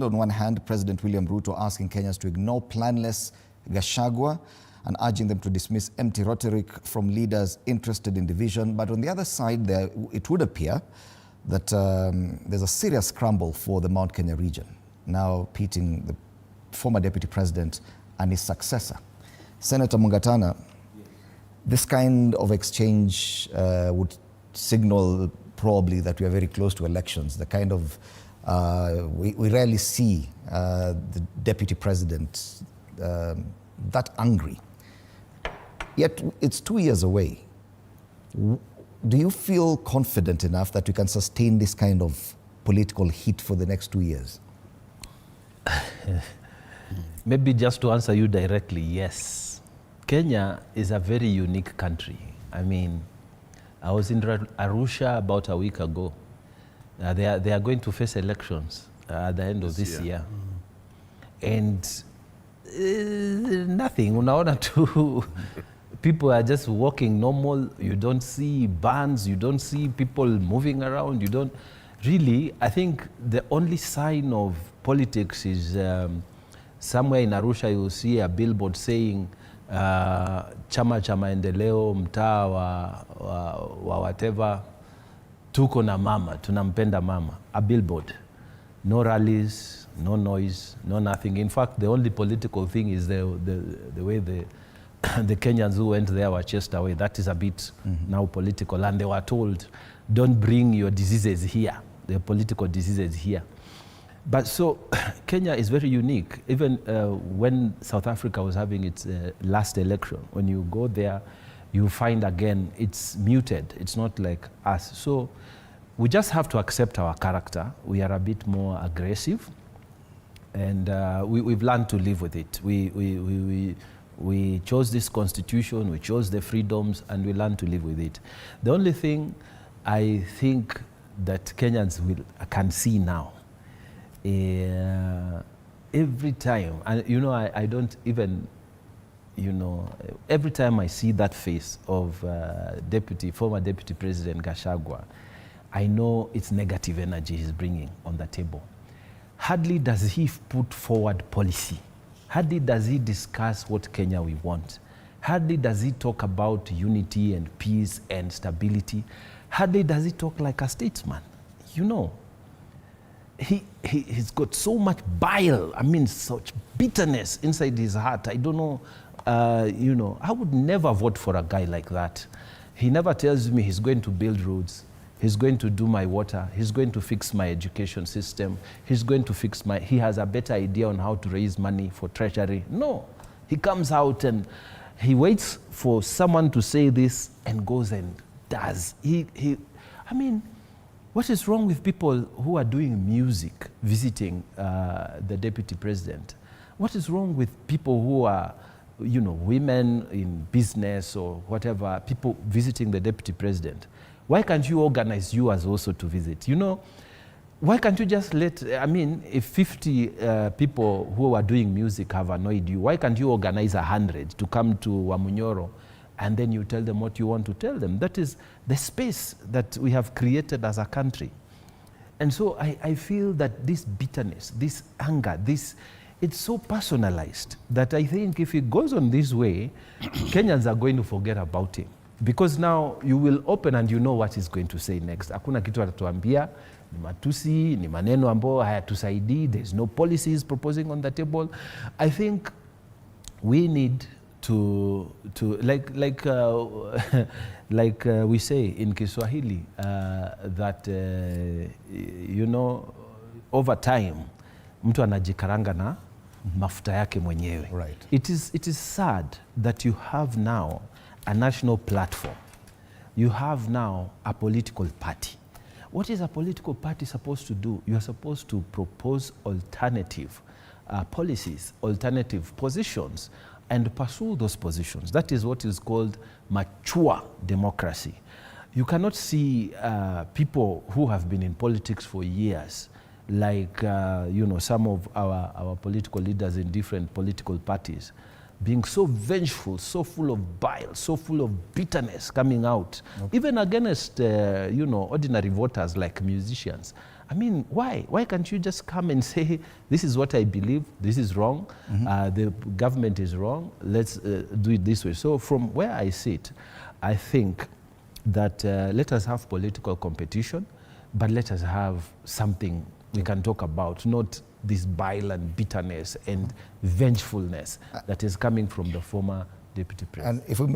On one hand, President William Ruto asking Kenyans to ignore planless Gachagua and urging them to dismiss empty rhetoric from leaders interested in division. But on the other side, it would appear that there's a serious scramble for the Mount Kenya region, now pitting the former deputy president and his successor. Senator Mungatana, this kind of exchange would signal probably that we are very close to elections, the kind of we rarely see the deputy president that angry. Yet it's 2 years away. Do you feel confident enough that we can sustain this kind of political heat for the next 2 years? Maybe just to answer you directly, yes. Kenya is a very unique country. I mean, I was in Arusha about a week ago. They are going to face elections at the end of this year. And nothing, unaona tu. People are just walking normal. You don't see bands, you don't see people moving around. You don't really, I think the only sign of politics is somewhere in Arusha you will see a billboard saying chama cha maendeleo mtaa wa whatever, tuko na mama, tunampenda mama, a billboard. No rallies, no noise, no nothing. In fact, the only political thing is the way the Kenyans who went there were chased away. That is a bit now political. And they were told, don't bring your diseases here, the political diseases here. But so Kenya is very unique. Even when South Africa was having its last election, when you go there, you find again it's muted. It's not like us. So we just have to accept our character. We are a bit more aggressive, and we've learned to live with it. We chose this constitution, we chose the freedoms, and we learned to live with it. The only thing I think that Kenyans can see now, every time, and you know, I don't even, you know, every time I see that face of former deputy president Gachagua, I know it's negative energy he's bringing on the table. Hardly does he put forward policy. Hardly does he discuss what Kenya we want. Hardly does he talk about unity and peace and stability. Hardly does he talk like a statesman. You know, he's got so much bile, I mean, such bitterness inside his heart. I don't know, you know, I would never vote for a guy like that. He never tells me he's going to build roads, he's going to do my water, he's going to fix my education system, he's going to fix he has a better idea on how to raise money for treasury. No, he comes out and he waits for someone to say this and goes and does. I mean, what is wrong with people who are doing music, visiting the deputy president? What is wrong with people who are, you know, women in business or whatever, people visiting the deputy president? Why can't you organize yours also to visit? You know, why can't you just I mean, if 50 people who are doing music have annoyed you, why can't you organize 100 to come to Wamunyoro and then you tell them what you want to tell them? That is the space that we have created as a country. And so I feel that this bitterness, this anger, it's so personalized that I think if it goes on this way, Kenyans are going to forget about him. Because now you will open and you know what he's going to say next. Hakuna kitu atatuambia, ni matusi, ni maneno ambayo hayatusaidii, there's no policies proposing on the table. I think we need to like we say in Kiswahili, that you know, over time mtu anajikaranga na mafuta yake mwenyewe. Right. It is sad that you have now a national platform. You have now a political party. What is a political party supposed to do? You are supposed to propose alternative policies, alternative positions, and pursue those positions. That is what is called mature democracy. You cannot see people who have been in politics for years, like you know, some of our political leaders in different political parties, being so vengeful, so full of bile, so full of bitterness coming out, even against you know, ordinary voters like musicians. I mean, why? Why can't you just come and say, this is what I believe, this is wrong, the government is wrong, let's do it this way. So from where I sit, I think that let us have political competition, but let us have something we can talk about, not this bile and bitterness and vengefulness that is coming from the former deputy president. And if we